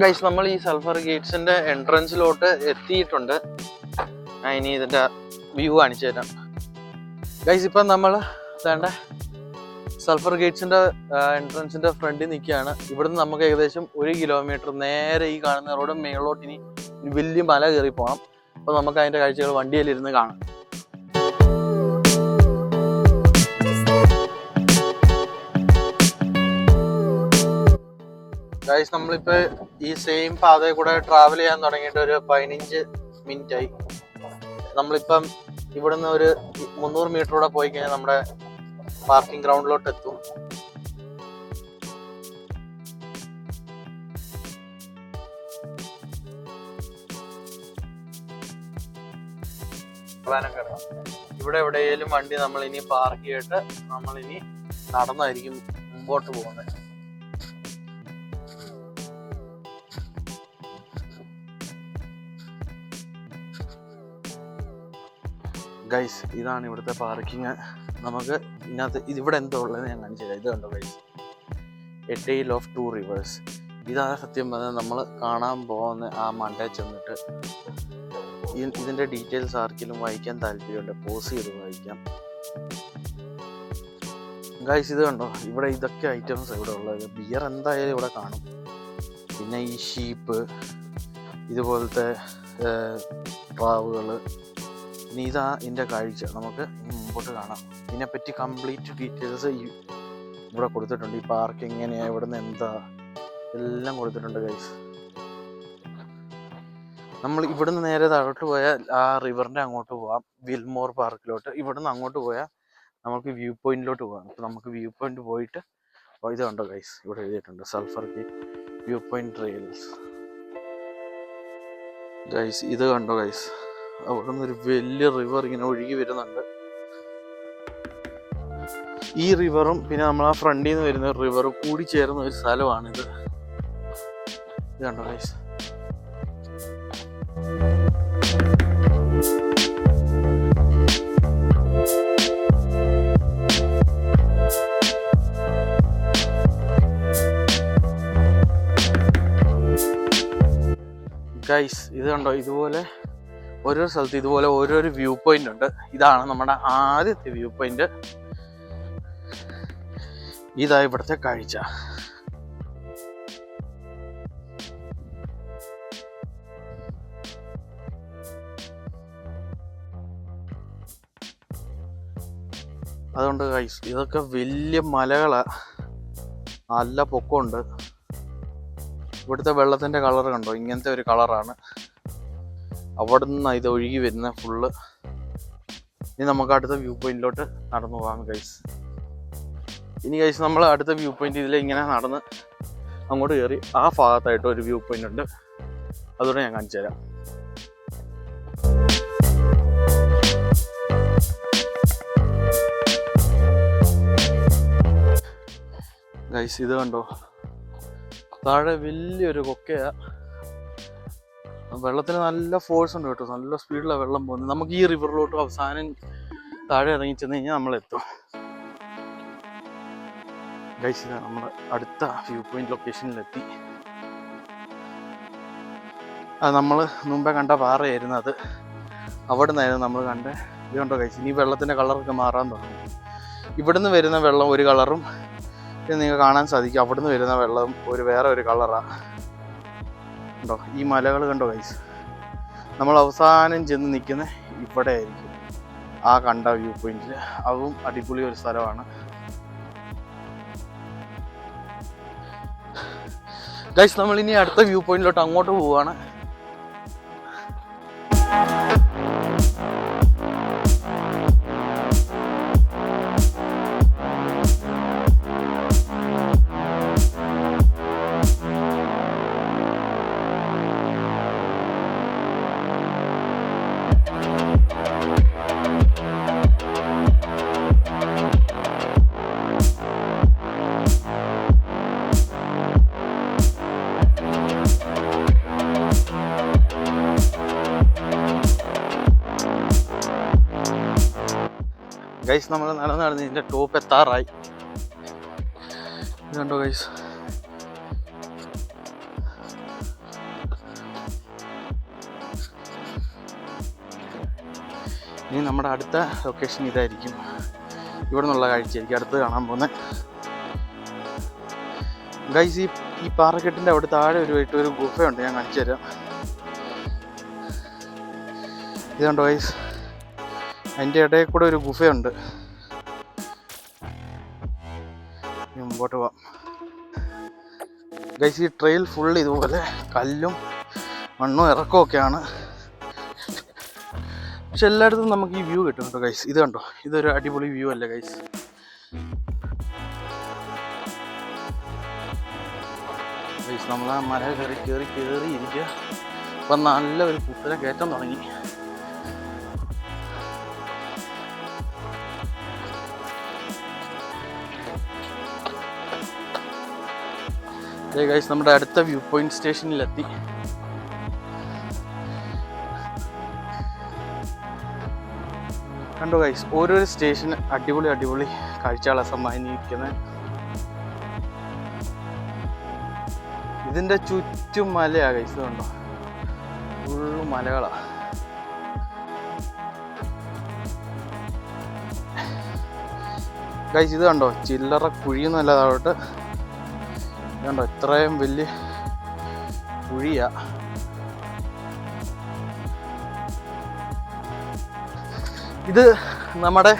Guys നമ്മൾ ഈ sulphur ഗേറ്റ്സിന്റെ എൻട്രൻസിലോട്ട് എത്തിയിട്ടുണ്ട്. ഞാൻ ഇനി ഇതിന്റെ വ്യൂ കാണിച്ചു തരാം. ഗൈസ് ഇപ്പം നമ്മൾ വേണ്ട സൾഫർ ഗേറ്റ്സിന്റെ എൻട്രൻസിന്റെ ഫ്രണ്ടിൽ നിൽക്കുകയാണ്. ഇവിടുന്ന് നമുക്ക് ഏകദേശം 1 കിലോമീറ്റർ നേരെ ഈ കാണുന്ന റോഡ് മേളിലോട്ട് ഇനി വലിയ മല കയറി പോകണം. അപ്പോൾ നമുക്ക് അതിന്റെ കാഴ്ചകൾ വണ്ടിയിലിരുന്ന് കാണാം. ഗൈസ് നമ്മളിപ്പോ ഈ സെയിം പാതയിൽ കൂടെ ട്രാവൽ ചെയ്യാൻ തുടങ്ങിയിട്ട് ഒരു 15 മിനിറ്റ് ആയി. നമ്മളിപ്പം ഇവിടുന്ന് ഒരു 300 മീറ്റർ കൂടെ പോയി കഴിഞ്ഞാൽ നമ്മുടെ പാർക്കിംഗ് ഗ്രൗണ്ടിലോട്ട് എത്തും. ഇവിടെ എവിടെയെങ്കിലും വണ്ടി നമ്മൾ ഇനി പാർക്ക് ചെയ്തിട്ട് നമ്മൾ ഇനി നടന്നായിരിക്കും മുമ്പോട്ട് പോകുന്നത്. ഗൈസ് ഇതാണ് ഇവിടുത്തെ പാർക്കിങ്. നമുക്ക് ഇതിനകത്ത് ഇവിടെ എന്തോ ഉള്ളത് ഞാൻ കാണിച്ചു തരാം. ഇത് കണ്ടോ guys, A tale of 2 rivers. ഇതാണ് സത്യം പറഞ്ഞാൽ നമ്മൾ കാണാൻ പോകുന്ന ആ മണ്ടയിൽ ചെന്നിട്ട് ഇതിൻ്റെ ഡീറ്റെയിൽസ് ആർക്കെങ്കിലും വായിക്കാൻ താല്പര്യമുണ്ട് പോസ് ചെയ്ത് വായിക്കാം. ഗൈസ് ഇത് കണ്ടോ, ഇവിടെ ഇതൊക്കെ ഐറ്റംസ് ഇവിടെ ഉള്ളത്. ബിയർ എന്തായാലും ഇവിടെ കാണും. പിന്നെ ഈ ഷീപ്പ്, ഇതുപോലത്തെ പ്രാവുകൾ. ഇനി ഇതാ ഇതിൻ്റെ കാഴ്ച, നമുക്ക് ഇനി മുമ്പോട്ട് കാണാം. ഇതിനെപ്പറ്റി കംപ്ലീറ്റ് ഡീറ്റെയിൽസ് ഇവിടെ കൊടുത്തിട്ടുണ്ട്. ഈ പാർക്ക് എങ്ങനെയാണ്, ഇവിടെ നിന്ന് എന്താ, എല്ലാം കൊടുത്തിട്ടുണ്ട് ഗൈസ്. നമ്മൾ ഇവിടുന്ന് നേരെ താഴോട്ട് പോയാൽ ആ റിവറിൻ്റെ അങ്ങോട്ട് പോവാം, വിൽമോർ പാർക്കിലോട്ട്. ഇവിടുന്ന് അങ്ങോട്ട് പോയാൽ നമുക്ക് വ്യൂ പോയിന്റിലോട്ട് പോകാം. അപ്പോൾ നമുക്ക് വ്യൂ പോയിന്റ് പോയിട്ട് ഇത് കണ്ടോ ഗൈസ്, ഇവിടെ എഴുതിയിട്ടുണ്ട് sulphur gate view point trails. Guys ഇത് കണ്ടോ ഗൈസ്, അവിടെ നിന്ന് ഒരു വലിയ റിവർ ഇങ്ങനെ ഒഴുകി വരുന്നുണ്ട്. ഈ റിവറും പിന്നെ നമ്മൾ ആ ഫ്രണ്ടിൽ നിന്ന് വരുന്ന റിവറും കൂടി ചേർന്ന ഒരു സ്ഥലമാണിത്. ഇത് കണ്ടോ ഗൈസ്. ഗൈസ് ഇത് കണ്ടോ, ഇതുപോലെ ഓരോ സ്ഥലത്ത് ഇതുപോലെ ഓരോരോ വ്യൂ പോയിന്റ് ഉണ്ട്. ഇതാണ് നമ്മുടെ ആദ്യത്തെ വ്യൂ പോയിന്റ്. ഇതാ ഇവിടുത്തെ കാഴ്ച. അതുകൊണ്ട് ഗൈസ് ഇതൊക്കെ വലിയ മലകളാ, നല്ല പൊക്കമുണ്ട്. ഇവിടുത്തെ വെള്ളത്തിന്റെ കളർ കണ്ടോ, ഇങ്ങനത്തെ ഒരു കളറാണ്. അവിടെ നിന്നാണ് ഇത് ഒഴുകി വരുന്നത് ഫുള്ള്. ഇനി നമുക്ക് അടുത്ത വ്യൂ പോയിന്റിലോട്ട് നടന്നു പോകാം ഗൈസ്. ഇനി ഗൈസ് നമ്മൾ അടുത്ത വ്യൂ പോയിന്റ് ഇതിൽ ഇങ്ങനെ നടന്ന് അങ്ങോട്ട് കയറി ആ ഭാഗത്തായിട്ട് ഒരു വ്യൂ പോയിന്റ് ഉണ്ട്, അതുകൊണ്ട് ഞാൻ കാണിച്ചു തരാം. ഗൈസ് ഇത് കണ്ടോ, താഴെ വലിയൊരു കൊക്കയാ. വെള്ളത്തിന് നല്ല ഫോഴ്സ് ഉണ്ട് കേട്ടോ, നല്ല സ്പീഡിലാണ് വെള്ളം പോകുന്നത്. നമുക്ക് ഈ റിവറിലോട്ട് അവസാനം താഴെ ഇറങ്ങി ചെന്ന് കഴിഞ്ഞാൽ നമ്മളെത്തും. ഗൈസ് ഇതാ നമ്മൾ അടുത്ത വ്യൂ പോയിന്റ് ലൊക്കേഷനിലെത്തി. അത് നമ്മൾ മുമ്പേ കണ്ട പാറയായിരുന്നു, അത് അവിടെ നിന്നായിരുന്നു നമ്മൾ കണ്ടത്. ഇത് കണ്ടോ ഗൈസ്, ഇനി വെള്ളത്തിൻ്റെ കളറൊക്കെ മാറാൻ തുടങ്ങും. ഇവിടുന്ന് വരുന്ന വെള്ളം ഒരു കളറും ഇത് നിങ്ങൾക്ക് കാണാൻ സാധിക്കും. അവിടുന്ന് വരുന്ന വെള്ളം വേറെ ഒരു കളറാണ്. കണ്ടോ ഈ മലകൾ കണ്ടോ ഗൈസ്. നമ്മൾ അവസാനം ചെന്ന് നിൽക്കുന്ന ഇവിടെ ആയിരിക്കും, ആ കണ്ട വ്യൂ പോയിന്റിൽ. അതും അടിപൊളി ഒരു സ്ഥലമാണ് ഗൈസ്. നമ്മൾ ഇനി അടുത്ത വ്യൂ പോയിന്റിലോട്ട് അങ്ങോട്ട് പോവുകയാണ്. ഗൈസ് നമ്മൾ നടന്ന് ഇതിൻ്റെ ടോപ്പ് എത്താറായി. ഇത് കണ്ടോ ഗൈസ്, ഇനി നമ്മുടെ അടുത്ത ലൊക്കേഷൻ ഇതായിരിക്കും. ഇവിടെ നിന്നുള്ള കാഴ്ചയായിരിക്കും അടുത്ത് കാണാൻ പോകുന്നത്. ഗൈസ് ഈ പാറക്കെട്ടിൻ്റെ അവിടെ താഴെ ഒരു ഗുഹയുണ്ട്, ഞാൻ കാണിച്ചു തരാം. ഇതുണ്ടോ ഗൈസ്, അതിൻ്റെ ഇടയിൽ കൂടെ ഒരു ഗുഹയുണ്ട്. മുമ്പോട്ട് പോവാം ഗൈസ്. ഈ ട്രെയിൽ ഫുൾ ഇതുപോലെ കല്ലും മണ്ണും ഇറക്കമൊക്കെയാണ്. പക്ഷെ എല്ലായിടത്തും നമുക്ക് ഈ വ്യൂ കിട്ടും കേട്ടോ ഗൈസ്. ഇത് കണ്ടോ, ഇതൊരു അടിപൊളി വ്യൂ അല്ലേ ഗൈസ്. ഗൈസ് നമ്മൾ ആ മല കയറി ഇരിക്കുക. അപ്പം നല്ലൊരു കുത്തനെ കയറ്റം തുടങ്ങി. ഗൈസ് നമ്മുടെ അടുത്ത വ്യൂ പോയിന്റ് സ്റ്റേഷനിലെത്തി. കണ്ടോ ഗൈസ്, ഓരോരോ സ്റ്റേഷൻ അടിപൊളി കാഴ്ചകളെ സമ്മാനിക്കുന്നത്. ഇതിൻ്റെ ചുറ്റും മലയാണ് ഗൈസ്, കണ്ടോ, ഫുള്ള് മലകളാണ്. ഗൈസ് ഇത് കണ്ടോ, ചില്ലറ കുഴിയൊന്നുമല്ല താഴോട്ട്. കണ്ടോ, ഇത്രയും വലിയ കുഴിയാ. ഇത് നമ്മുടെ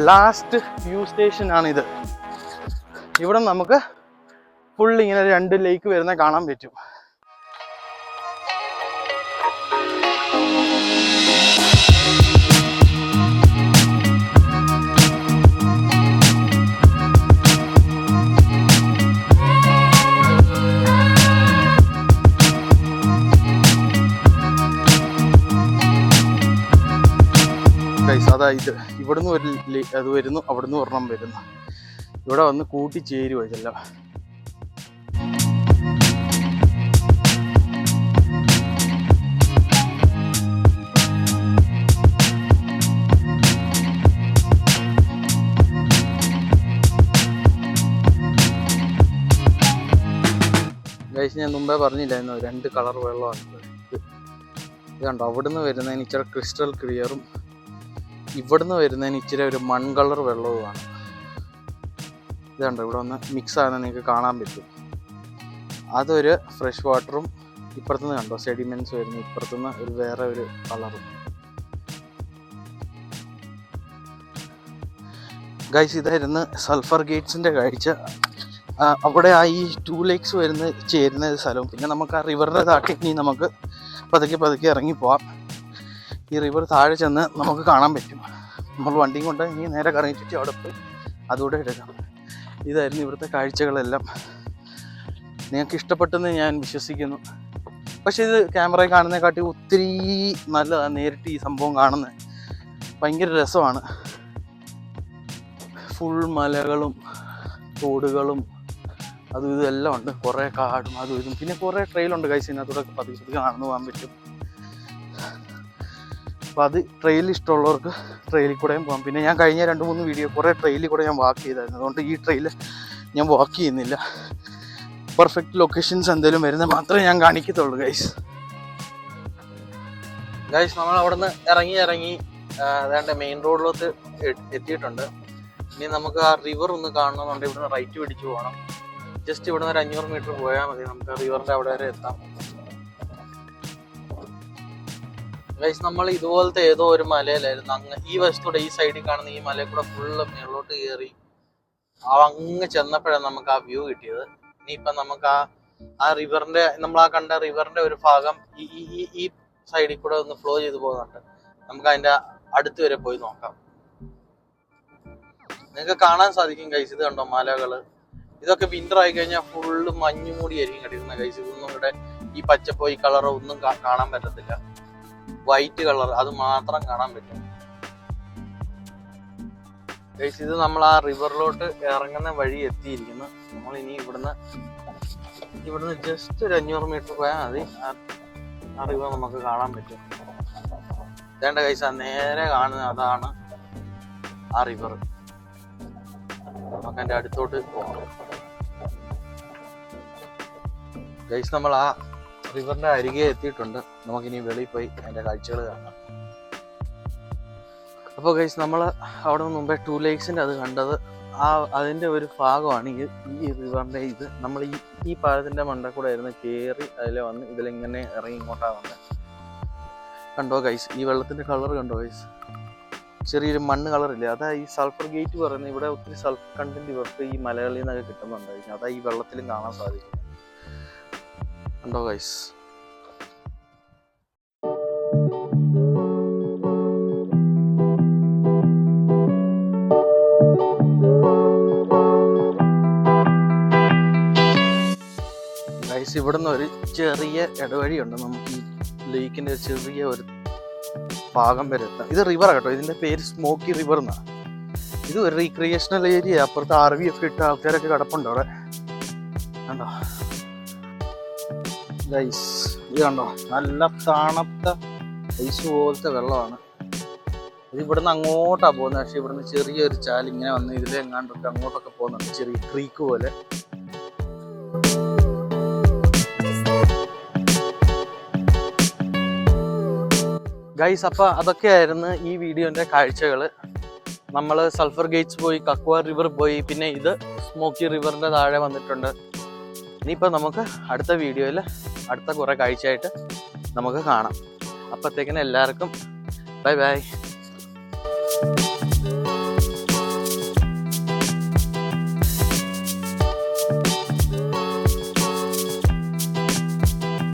ലാസ്റ്റ് വ്യൂ സ്റ്റേഷൻ ആണിത്. ഇവിടെ നമുക്ക് ഫുൾ ഇങ്ങനെ 2 ലേക്ക് വരുന്ന കാണാൻ പറ്റും. അതായത് ഇവിടുന്ന് അത് വരുന്നു, അവിടുന്ന് ഒരെണ്ണം വരുന്നു. ഇവിടെ വന്ന് കൂട്ടിച്ചേരുവോ ഇതെല്ലാം. ഗൈസ് ഞാൻ മുമ്പേ പറഞ്ഞില്ലായിരുന്നു 2 കളർ വെള്ളമാണ് ഇത് കണ്ടോ. അവിടുന്ന് വരുന്നതിന് ഇച്ചിരി ക്രിസ്റ്റൽ ക്ലിയറും ഇവിടുന്ന് വരുന്നതിന് ഇച്ചിരി ഒരു മൺ കളർ വെള്ളവുമാണ്. ഇത് കണ്ടോ, ഇവിടെ ഒന്ന് മിക്സ് ആകുന്ന നിങ്ങൾക്ക് കാണാൻ പറ്റും. അതൊരു ഫ്രഷ് വാട്ടറും ഇപ്പുറത്തുനിന്ന് കണ്ടോ സെഡിമെൻറ്റ്സ് വരുന്നു, ഇപ്പുറത്തുനിന്ന് വേറെ ഒരു കളറും. ഗൈസ് ഇതായിരുന്നു സൾഫർ ഗേറ്റ്സിൻ്റെ കാഴ്ച. അവിടെ ആ ഈ 2 ലേക്സ് ചേരുന്ന സ്ഥലവും പിന്നെ നമുക്ക് ആ റിവറിൻ്റെ താട്ടി ഇനി നമുക്ക് പതുക്കെ ഇറങ്ങി പോവാം. ഈ റിവർ താഴെ ചെന്ന് നമുക്ക് കാണാൻ പറ്റും. നമ്മൾ വണ്ടിയും കൊണ്ട് ഇനി നേരെ കറങ്ങി ചുറ്റി അവിടെ പോയി അതുകൂടെ എടുക്കാം. ഇതായിരുന്നു ഇവിടുത്തെ കാഴ്ചകളെല്ലാം. നിങ്ങൾക്ക് ഇഷ്ടപ്പെട്ടെന്ന് ഞാൻ വിശ്വസിക്കുന്നു. പക്ഷേ ഇത് ക്യാമറയിൽ കാണുന്നതിനെക്കാട്ടി ഒത്തിരി നല്ലതാണ് നേരിട്ട് ഈ സംഭവം കാണുന്നത്. ഭയങ്കര രസമാണ്. ഫുൾ മലകളും തോടുകളും അതും ഇതെല്ലാം ഉണ്ട്. കുറേ കാടും അതും ഇതും പിന്നെ കുറേ ട്രെയിലുണ്ട് ഗൈസ്. ഇതിനകത്തൂടെ പതുക്കെ നടന്നു പോകാൻ പറ്റും. അപ്പോൾ അത് ട്രെയിൽ ഇഷ്ടമുള്ളവർക്ക് ട്രെയിലിൽ കൂടെയും പോകാം. പിന്നെ ഞാൻ കഴിഞ്ഞ 2-3 വീഡിയോ കുറേ ട്രെയിലിൽ കൂടെ ഞാൻ വാക്ക് ചെയ്തായിരുന്നു. അതുകൊണ്ട് ഈ ട്രെയിൽ ഞാൻ വാക്ക് ചെയ്യുന്നില്ല. പെർഫെക്റ്റ് ലൊക്കേഷൻസ് എന്തെങ്കിലും വരുന്നത് മാത്രമേ ഞാൻ കാണിക്കത്തുള്ളൂ ഗൈസ്. നമ്മൾ അവിടെ നിന്ന് ഇറങ്ങി അതാണ്ട് മെയിൻ റോഡിലോട്ട് എത്തിയിട്ടുണ്ട്. ഇനി നമുക്ക് ആ റിവർ ഒന്ന് കാണണമെന്നുണ്ടെങ്കിൽ ഇവിടുന്ന് റൈറ്റ് പിടിച്ച് പോകണം. ജസ്റ്റ് ഇവിടുന്ന് ഒരു 500 മീറ്റർ പോയാൽ മതി, നമുക്ക് റിവറിൻ്റെ അവിടെ വരെ എത്താം. ഗൈസ് നമ്മൾ ഇതുപോലത്തെ ഏതോ ഒരു മലയിലായിരുന്നു. അങ്ങ് ഈ വശത്തൂടെ ഈ സൈഡിൽ കാണുന്ന ഈ മലയിൽ കൂടെ ഫുള്ള് മേളോട്ട് കയറി അങ്ങ് ചെന്നപ്പോഴാണ് നമുക്ക് ആ വ്യൂ കിട്ടിയത്. ഇനിയിപ്പം നമുക്ക് ആ റിവറിൻ്റെ നമ്മൾ ആ കണ്ട റിവറിൻ്റെ ഒരു ഭാഗം ഈ സൈഡിൽ കൂടെ ഒന്ന് ഫ്ലോ ചെയ്ത് പോകുന്നുണ്ട്. നമുക്ക് അതിൻ്റെ അടുത്ത് വരെ പോയി നോക്കാം. നിങ്ങൾക്ക് കാണാൻ സാധിക്കും ഗൈസ്. ഇത് കണ്ടോ മലകള്. ഇതൊക്കെ വിന്റർ ആയി കഴിഞ്ഞാൽ ഫുള്ള് മഞ്ഞു മൂടിയായിരിക്കും കിടക്കുന്നത് ഗൈസ്. ഇതൊന്നും ഇവിടെ ഈ പച്ചപ്പോ ഈ കളറോ ഒന്നും കാണാൻ പറ്റത്തില്ല. വൈറ്റ് കളർ അത് മാത്രം കാണാൻ പറ്റും ഗൈസ്. ഇത് നമ്മൾ ആ റിവറിലോട്ട് ഇറങ്ങുന്ന വഴി എത്തിയിരിക്കുന്നു. നമ്മൾ ഇനി ഇവിടുന്ന് ജസ്റ്റ് ഒരു 500 മീറ്റർ പോയാൽ മതി, ആ റിവർ നമുക്ക് കാണാൻ പറ്റും. വേണ്ട ഗൈസ്, ആ നേരെ കാണുന്നത് അതാണ് ആ റിവർ. നമുക്ക് അതിൻ്റെ അടുത്തോട്ട് പോകാം ഗൈസ്. നമ്മൾ ആ റിവറിന്റെ അരികെ എത്തിയിട്ടുണ്ട്. നമുക്കിനി വെളിയിൽ പോയി അതിന്റെ കാഴ്ചകൾ കാണാം. അപ്പോൾ ഗൈസ് നമ്മൾ അവിടെ നിന്ന് മുമ്പേ 2 ലേക്സിൻ്റെ അത് കണ്ടത്. അതിൻ്റെ ഒരു ഭാഗമാണ് ഈ റിവറിൻ്റെ ഇത്. നമ്മൾ ഈ പാലത്തിൻ്റെ മണ്ട കൂടെ ആയിരുന്നു കയറി അതിൽ വന്ന് ഇതിലിങ്ങനെ ഇറങ്ങി ഇങ്ങോട്ടാണ് വന്നത്. കണ്ടോ ഗൈസ്, ഈ വെള്ളത്തിൻ്റെ കളർ കണ്ടോ ഗൈസ്, ചെറിയൊരു മണ്ണ് കളറില്ലേ, അതാ ഈ സൾഫർ ഗേറ്റ് പറയുന്നത്. ഇവിടെ ഒത്തിരി സൾഫർ കണ്ടന്റ് ഇവർക്ക് ഈ മലകളിൽ നിന്നൊക്കെ കിട്ടുന്നുണ്ടായിരിക്കും. അതാ ഈ വെള്ളത്തിലും കാണാൻ സാധിക്കും. കണ്ടോ ഗൈസ്. ഗൈസ്, ഇവിടുന്ന് ഒരു ചെറിയ ഇടവഴിയുണ്ട്. നമുക്ക് ഈ ലേക്കിൻ്റെ ചെറിയ ഒരു ഭാഗം വരെ എത്താം. ഇത് റിവറാണ് കേട്ടോ, ഇതിൻ്റെ പേര് സ്മോക്കി റിവർ എന്നാണ്. ഇത് ഒരു റീക്രിയേഷണൽ ഏരിയ. അപ്പുറത്ത് RV ഒക്കെ ഇട്ട ആൾക്കാരൊക്കെ കിടപ്പുണ്ട് അവിടെ. കണ്ടോ ഗൈസ്, ഇത് കണ്ടോ, നല്ല തണുത്ത ഐസ് പോലത്തെ വെള്ളമാണ്. ഇത് ഇവിടുന്ന് അങ്ങോട്ടാണ് പോകുന്നത്. പക്ഷേ ഇവിടുന്ന് ചെറിയൊരു ചാൽ ഇങ്ങനെ വന്ന് ഇതിലെങ്ങാണ്ടൊക്കെ അങ്ങോട്ടൊക്കെ പോകുന്നുണ്ട്, ചെറിയ ക്രീക്ക് പോലെ. ഗൈസ്, അപ്പോൾ അതൊക്കെയായിരുന്നു ഈ വീഡിയോൻ്റെ കാഴ്ചകൾ. നമ്മൾ സൾഫർ ഗേറ്റ്സ് പോയി, കക്വ റിവർ പോയി, പിന്നെ ഇത് സ്മോക്കി റിവറിൻ്റെ താഴെ വന്നിട്ടുണ്ട്. ഇനിയിപ്പോൾ നമുക്ക് അടുത്ത വീഡിയോയിൽ അടുത്ത കുറേ കാഴ്ചയായിട്ട് നമുക്ക് കാണാം. അപ്പോഴത്തേക്കിന് എല്ലാവർക്കും ബൈ ബൈ.